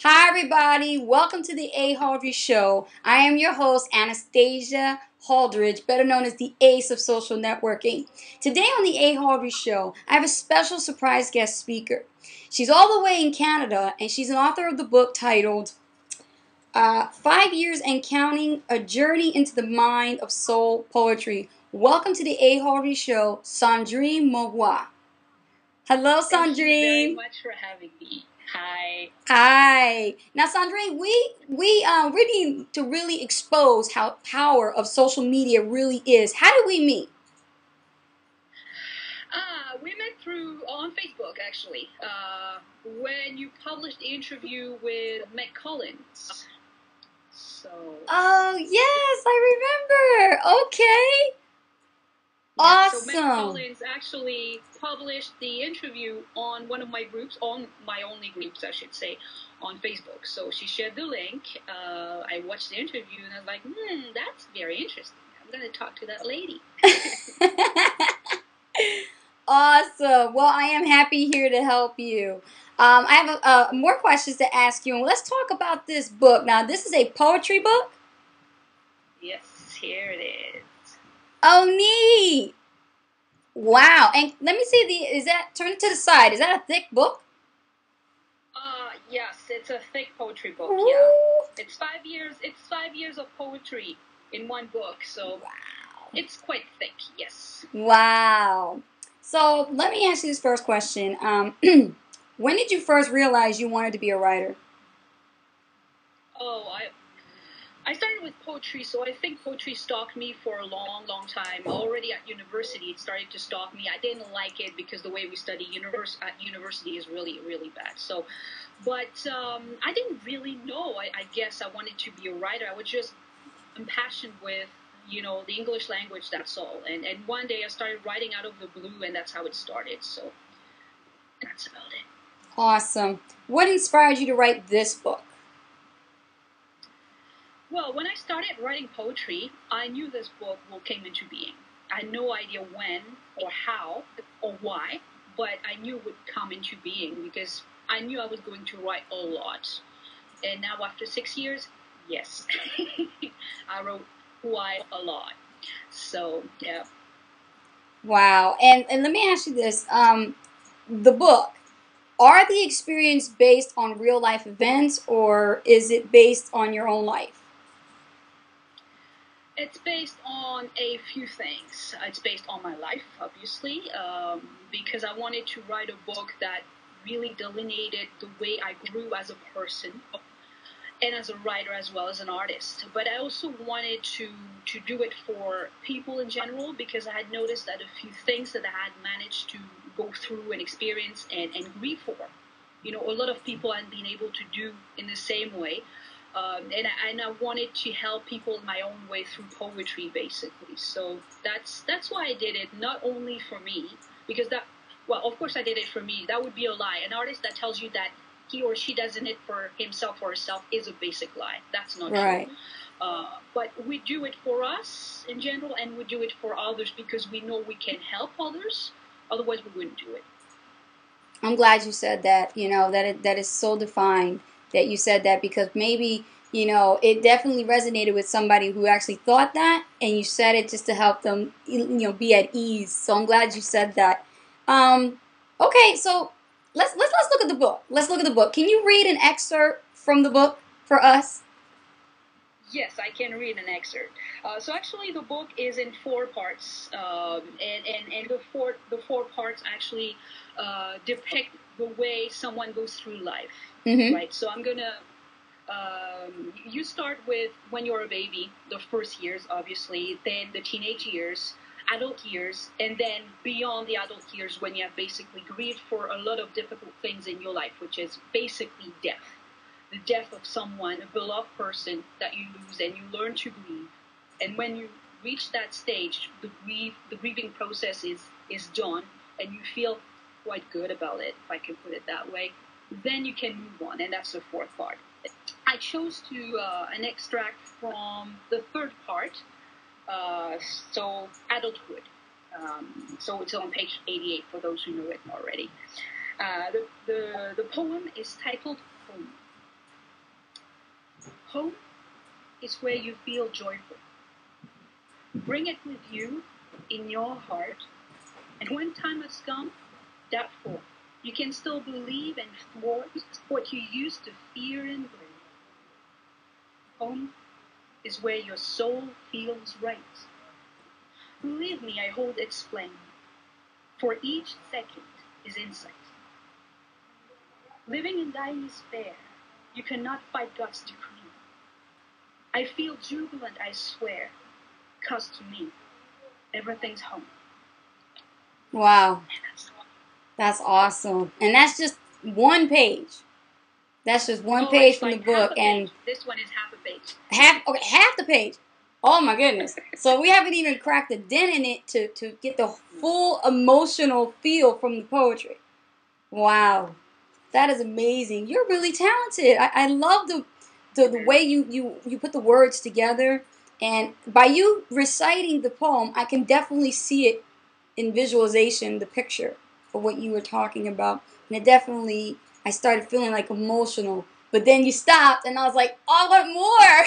Hi, everybody. Welcome to the Hauldridge Show. I am your host, Anastacia Hauldridge, better known as the Ace of Social Networking. Today on the Hauldridge Show, I have a special surprise guest speaker. She's all the way in Canada, and she's an author of the book titled 5 Years and Counting, A Journey into the Mind of Soul Poetry. Welcome to the Hauldridge Show, Cendrine Marrouat. Hello, Thank you very Cendrine. much for having me. Hi. Hi. Now, Sandrine, we really need to really expose how power of social media really is. How did we meet? We met through on Facebook actually. When you published the interview with Meg Collins. So. Oh yes, I remember. Okay. Yeah, so Meg Awesome. Collins actually published the interview on one of my groups, on my only groups, I should say, on Facebook. So she shared the link. I watched the interview and I was like, that's very interesting. I'm going to talk to that lady. Awesome. Well, I am happy here to help you. I have more questions to ask you, and let's talk about this book. Now, this is a poetry book. Yes, here it is. Oh, neat. Wow. And let me see turn it to the side. Is that a thick book? Yes, it's a thick poetry book. Ooh. Yeah, it's 5 years. It's 5 years of poetry in one book, so wow. It's quite thick. Yes. Wow. So let me ask you this first question. When did you first realize you wanted to be a writer? Oh, I started with poetry, so I think poetry stalked me for a long, long time. Already at university, it started to stalk me. I didn't like it because the way we study at university is really, really bad. So, but I didn't really know. I guess I wanted to be a writer. I was just impassioned with, the English language. That's all. And one day I started writing out of the blue, and that's how it started. So that's about it. Awesome. What inspired you to write this book? Well, when I started writing poetry, I knew this book came into being. I had no idea when or how or why, but I knew it would come into being because I knew I was going to write a lot. And now after 6 years, yes, I wrote quite a lot. So, yeah. Wow. And let me ask you this. The book, are the experience based on real life events or is it based on your own life? It's based on a few things. It's based on my life, obviously, because I wanted to write a book that really delineated the way I grew as a person and as a writer as well as an artist. But I also wanted to do it for people in general because I had noticed that a few things that I had managed to go through and experience and grieve for. A lot of people hadn't been able to do in the same way. And I wanted to help people in my own way through poetry, basically. So that's why I did it, not only for me, because well, of course I did it for me. That would be a lie. An artist that tells you that he or she does it for himself or herself is a basic lie. That's not right. true. But we do it for us in general, and we do it for others because we know we can help others. Otherwise, we wouldn't do it. I'm glad you said that. That is so defined that you said that because maybe it definitely resonated with somebody who actually thought that, and you said it just to help them be at ease. So I'm glad you said that. Okay, so let's look at the book. Let's look at the book. Can you read an excerpt from the book for us? Yes, I can read an excerpt. So actually, the book is in 4 parts, and the four parts actually depict the way someone goes through life. Mm-hmm. Right. So I'm gonna. You start with when you're a baby, the first years, obviously, then the teenage years, adult years, and then beyond the adult years when you have basically grieved for a lot of difficult things in your life, which is basically death. The death of someone, a beloved person that you lose, and you learn to grieve. And when you reach that stage, the grieving process is done, and you feel quite good about it, if I can put it that way. Then you can move on, and that's the 4th part. I chose an extract from the 3rd part, so adulthood. So it's on page 88 for those who know it already. The poem is titled Home. Home is where you feel joyful. Bring it with you in your heart, and when time has come, doubtful, you can still believe and thwart what you used to fear and blame. Home is where your soul feels right. Believe me, I hold its flame, for each second is insight. Living and dying is fair. You cannot fight God's decree. I feel jubilant, I swear, 'cause to me, everything's home. Wow. That's awesome. And that's just one page. That's just one page from the book. And this one is half a page. Half the page. Oh my goodness. So we haven't even cracked a dent in it to get the full emotional feel from the poetry. Wow. That is amazing. You're really talented. I love the way you put the words together. And by you reciting the poem, I can definitely see it in visualization, the picture of what you were talking about. And it definitely, I started feeling like emotional. But then you stopped, and I was like, oh, I want more.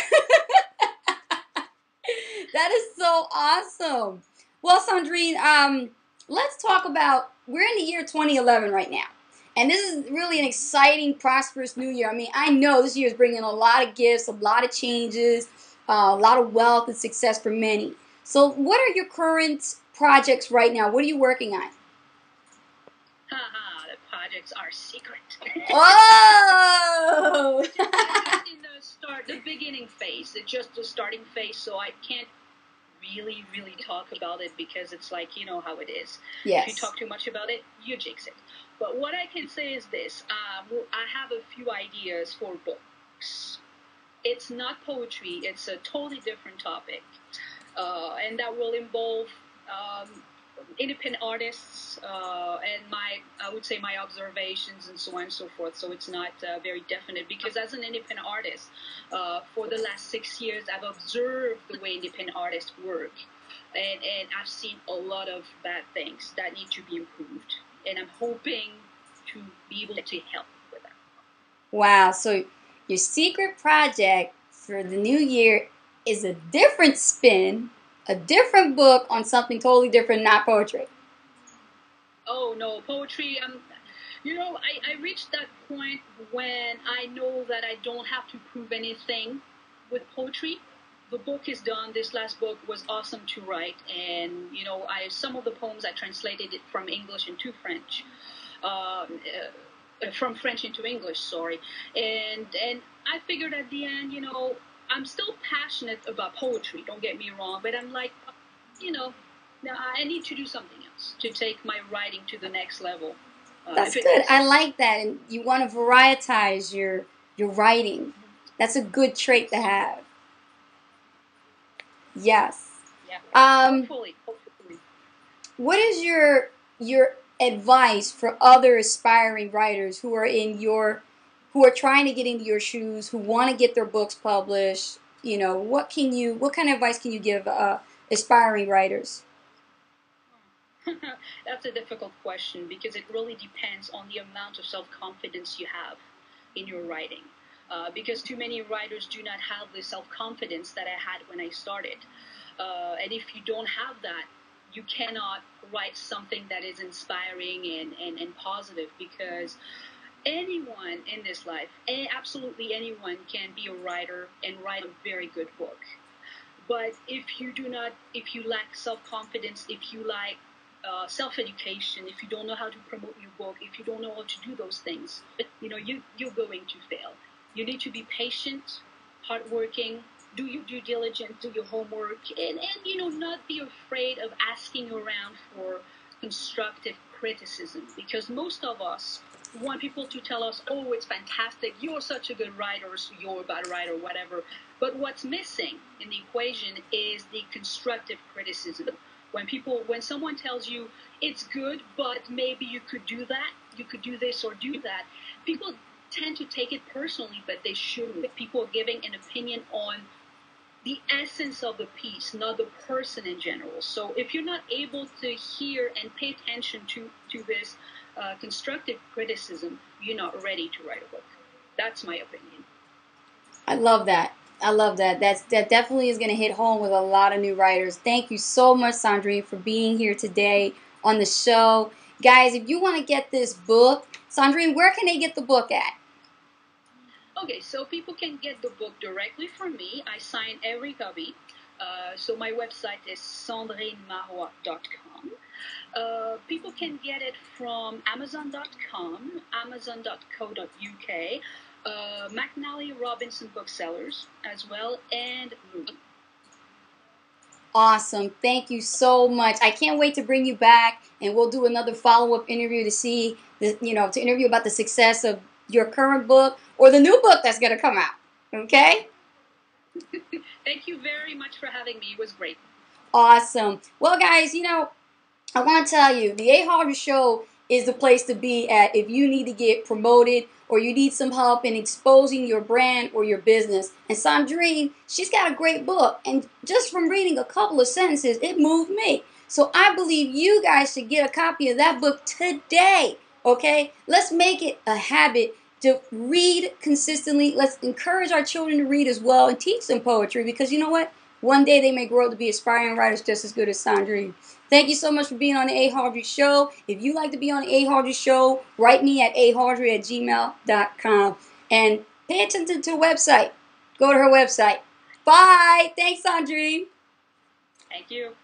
That is so awesome. Well, Cendrine, let's talk about, we're in the year 2011 right now. And this is really an exciting, prosperous new year. I mean, I know this year is bringing a lot of gifts, a lot of changes, a lot of wealth and success for many. So what are your current projects right now? What are you working on? The projects are secret. Oh! It's just in the beginning phase. It's just the starting phase, so I can't really talk about it because it's like, you know how it is. Yes. If you talk too much about it, you jinx it. But what I can say is this. I have a few ideas for books. It's not poetry. It's a totally different topic. And that will involve independent artists and I would say my observations and so on and so forth. So it's not very definite because as an independent artist, for the last 6 years, I've observed the way independent artists work, and I've seen a lot of bad things that need to be improved, and I'm hoping to be able to help with that. Wow, so your secret project for the new year is a different spin, a different book on something totally different, not poetry. Oh no, poetry. I reached that point when I know that I don't have to prove anything with poetry. The book is done. This last book was awesome to write, and some of the poems I translated it from English into French, from French into English. Sorry, and I figured at the end, I'm still passionate about poetry. Don't get me wrong, but I'm like, I need to do something else to take my writing to the next level. That's good. I like that, and you want to varietize your writing. That's a good trait to have. Yes. Yeah. Hopefully. What is your advice for other aspiring writers who are who are trying to get into your shoes, who want to get their books published? What kind of advice can you give aspiring writers? That's a difficult question because it really depends on the amount of self-confidence you have in your writing. Because too many writers do not have the self-confidence that I had when I started. And if you don't have that, you cannot write something that is inspiring and positive, because anyone in this life, absolutely anyone, can be a writer and write a very good book. But if you lack self-confidence, if you lack self-education, if you don't know how to promote your book, if you don't know how to do those things, you're going to fail. You need to be patient, hardworking, do your due diligence, do your homework, and not be afraid of asking around for constructive criticism, because most of us want people to tell us, oh, it's fantastic, you're such a good writer, so you're a bad writer, whatever. But what's missing in the equation is the constructive criticism. When someone tells you it's good, but maybe you could do that, you could do this or do that, people tend to take it personally, but they shouldn't. People are giving an opinion on the essence of the piece, not the person in general. So if you're not able to hear and pay attention to this constructive criticism, you're not ready to write a book. That's my opinion. I love that. I love that. That definitely is going to hit home with a lot of new writers. Thank you so much, Cendrine, for being here today on the show. Guys, if you want to get this book, Cendrine, where can they get the book at? Okay, so people can get the book directly from me. I sign every copy. So my website is cendrinemarrouat.com. People can get it from amazon.com, amazon.co.uk, McNally Robinson Booksellers as well, and Lulu. Awesome. Thank you so much. I can't wait to bring you back, and we'll do another follow-up interview to see, to interview about the success of your current book or the new book that's going to come out. Okay? Thank you very much for having me. It was great. Awesome. Well, guys, I want to tell you, the A. Hauldridge Show is the place to be at if you need to get promoted or you need some help in exposing your brand or your business. And Cendrine, she's got a great book. And just from reading a couple of sentences, it moved me. So I believe you guys should get a copy of that book today. Okay? Let's make it a habit to read consistently. Let's encourage our children to read as well and teach them poetry, because you know what? One day they may grow up to be aspiring writers just as good as Cendrine. Thank you so much for being on the A. Hauldridge Show. If you'd like to be on the A. Hauldridge Show, write me at ahauldridge@gmail.com. And pay attention to the website. Go to her website. Bye. Thanks, Cendrine. Thank you.